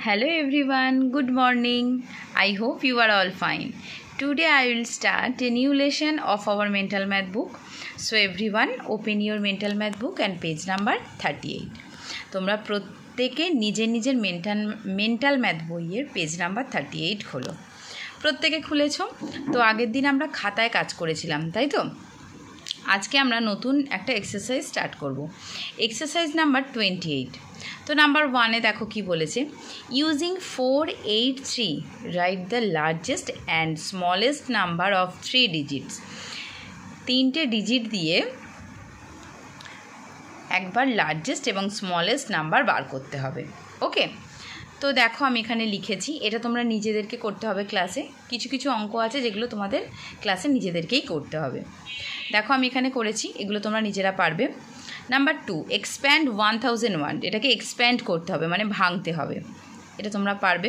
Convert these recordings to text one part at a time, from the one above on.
Hello everyone, good morning. I hope you are all fine. Today I will start a new lesson of our mental math book. So everyone open your mental math book and page number 38. তোমরা প্রত্যেকে নিজের mental math বইয়ের page number 38 খোলো। প্রত্যেকে খুলেছো? তো আগের দিন আমরা খাতায় কাজ করেছিলাম, তাই তো? আজকে আমরা নতুন একটা এক্সারসাইজ স্টার্ট করব। Exercise number 28। তো নাম্বার 1-এ দেখো কি বলেছে, using 483 write the largest and smallest number of 3 digits. 3টে ডিজিট দিয়ে একবার লার্জেস্ট এবং স্মলেস্ট নাম্বার বার করতে হবে। ওকে, তো দেখো আমি এখানে লিখেছি, এটা তোমরা নিজেদেরকে করতে হবে ক্লাসে। কিছু কিছু অঙ্ক আছে যেগুলো তোমাদের ক্লাসে নিজেদেরকেই করতে হবে। দেখো আমি এখানে করেছি, এগুলো তোমরা নিজেরা পারবে। নাম্বার 2, এক্সপ্যান্ড 1001, এটাকে এক্সপ্যান্ড করতে হবে, মানে ভাঙতে হবে, এটা তোমরা পারবে।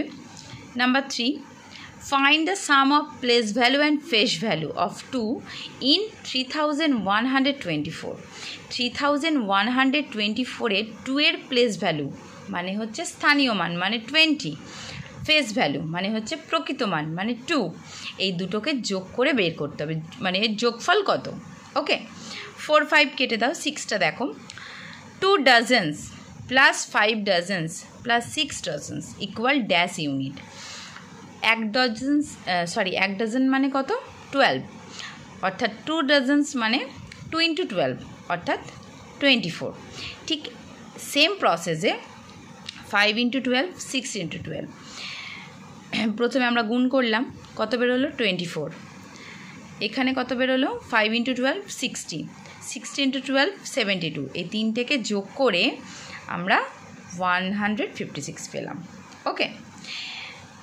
Number 3, find the some of place value and face value of 2 in 3124। 3124-এ 2 এর প্লেস ভ্যালু মানে হচ্ছে স্থানীয় মান মানে 20, ফেস ভ্যালু মানে হচ্ছে প্রকৃত মান মানে 2, এই দুটোকে যোগ করে বের করতে হবে, মানে এর যোগফল কত। ওকে, 4, 5 কেটে দাও, 6টা দেখো। 2 dozens plus 5 dozens plus 6 dozens equal dash unit. 1 dozen মানে কত? 12, অর্থাৎ 2 ডজনস মানে 2 × 12 অর্থাৎ 24। ঠিক সেম প্রসেসে 5 × 12, 6 × 12। প্রথমে আমরা গুণ করলাম, কত বেরোলো? 24। এখানে কত বেরোলো? 5 × 12 60, 60 × 12 72। এই তিনটেকে যোগ করে আমরা 156 পেলাম। ওকে,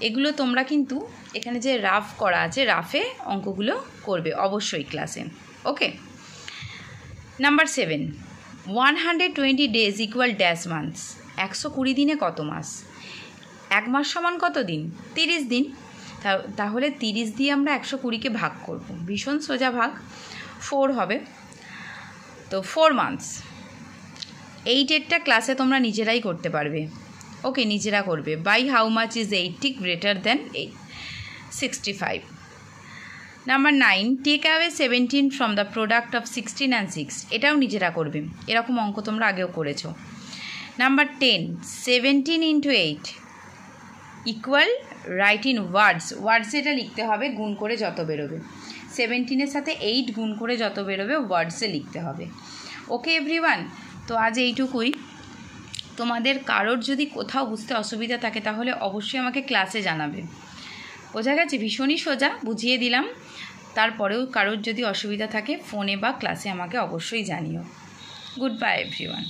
এগুলো তোমরা কিন্তু এখানে যে রাফ করা আছে, রাফে অঙ্কগুলো করবে অবশ্যই ক্লাসে। Okay, number 7, 120 days equal dash months. 120 দিনে কত মাস? 1 মাস সমান কত দিন? 30 দিন। তাহলে 30 দিয়ে আমরা 120-কে ভাগ করব, ভীষণ সোজা ভাগ, 4 হবে। তো 4 মান্থস। এই ডেটটা ক্লাসে তোমরা নিজেরাই করতে পারবে। ওকে, নিজেরা করবে। By how much is 80 greater than 65। Number 9, take away 17 from the product of 16 and 6। এটাও নিজেরা করবে, এরকম অঙ্ক তোমরা আগেও করেছো। Number 10, 17 × 8 equal right in words এটা লিখতে হবে, গুণ করে যত বেরোবে। 17-এর সাথে 8 গুণ করে যত বেরোবে ওয়ার্ডসে লিখতে হবে। ওকে এভরিওয়ান, তো আজ এইটুকুই। তোমাদের কারোর যদি কোথাও বুঝতে অসুবিধা থাকে তাহলে অবশ্যই আমাকে ক্লাসে জানাবে। বোঝা গেছে? ভীষণই সোজা বুঝিয়ে দিলাম। তারপরেও কারোর যদি অসুবিধা থাকে ফোনে বা ক্লাসে আমাকে অবশ্যই জানিও। Good bye everyone.